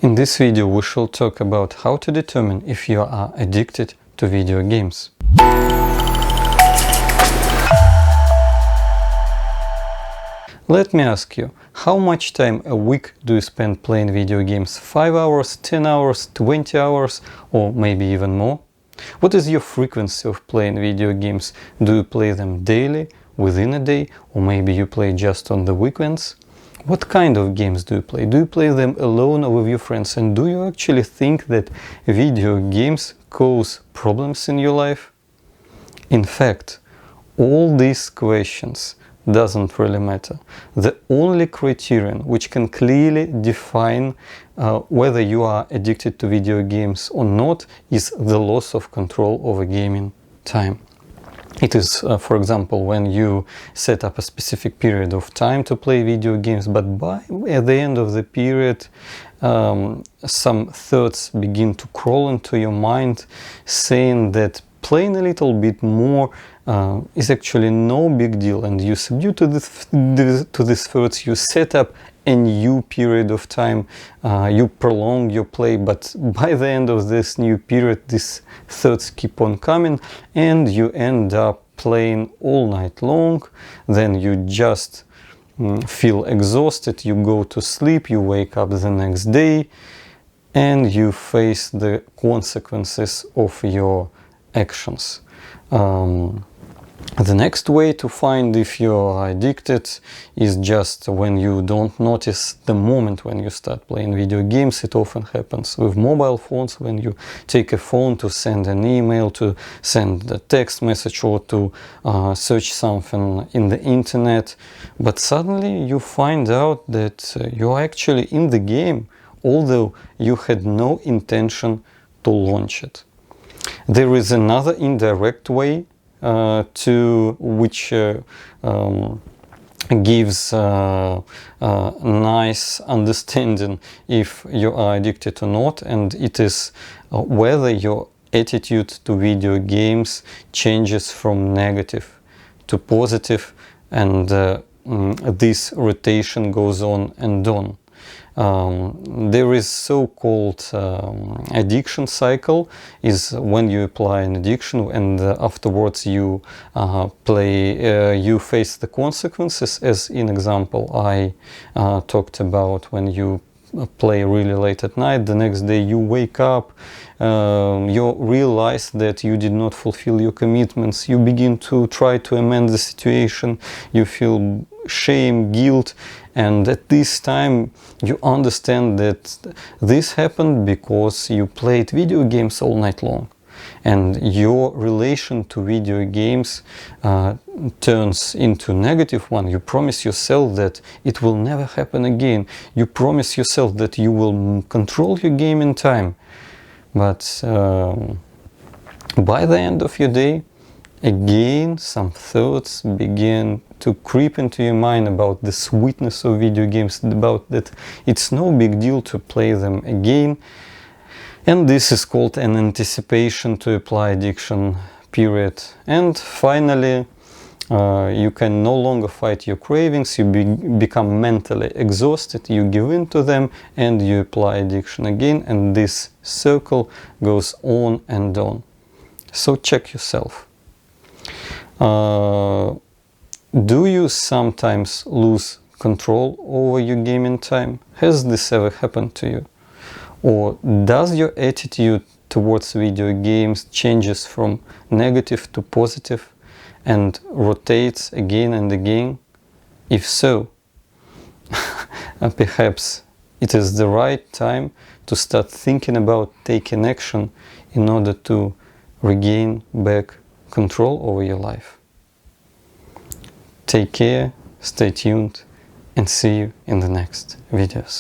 In this video we shall talk about how to determine if you are addicted to video games. Let me ask you, how much time a week do you spend playing video games? 5 hours, 10 hours, 20 hours, or maybe even more? What is your frequency of playing video games? Do you play them daily, within a day, or maybe you play just on the weekends? What kind of games do you play? Do you play them alone or with your friends? And do you actually think that video games cause problems in your life? In fact, all these questions doesn't really matter. The only criterion which can clearly define whether you are addicted to video games or not is the loss of control over gaming time. It is, for example, when you set up a specific period of time to play video games, but at the end of the period, some thoughts begin to crawl into your mind, saying that playing a little bit more is actually no big deal, and you subdue to these thoughts, you set up a new period of time, you prolong your play, but by the end of this new period, these thoughts keep on coming, and you end up playing all night long. Then you just feel exhausted, you go to sleep, you wake up the next day, and you face the consequences of your actions. The next way to find if you are addicted is just when you don't notice the moment when you start playing video games. It often happens with mobile phones, when you take a phone to send an email, to send a text message, or to search something in the internet. But suddenly you find out that you're actually in the game, although you had no intention to launch it. There is another indirect way to which gives nice understanding if you are addicted or not, and it is whether your attitude to video games changes from negative to positive, and this rotation goes on and on. There is so-called addiction cycle, is when you apply an addiction and afterwards you you face the consequences, as in example I talked about. When you play really late at night, the next day you wake up, you realize that you did not fulfill your commitments, you begin to try to amend the situation, you feel shame, guilt, and at this time you understand that this happened because you played video games all night long, and your relation to video games turns into negative one. You promise yourself that it will never happen again. You promise yourself that you will control your gaming time, but by the end of your day, again some thoughts begin to creep into your mind about the sweetness of video games, about that it's no big deal to play them again. And this is called an anticipation to apply addiction period. And finally, you can no longer fight your cravings, you become mentally exhausted, you give in to them, and you apply addiction again, and this circle goes on and on. So check yourself. Do you sometimes lose control over your gaming time? Has this ever happened to you? Or does your attitude towards video games changes from negative to positive and rotates again and again? If so, perhaps it is the right time to start thinking about taking action in order to regain back control over your life. Take care, stay tuned, and see you in the next videos.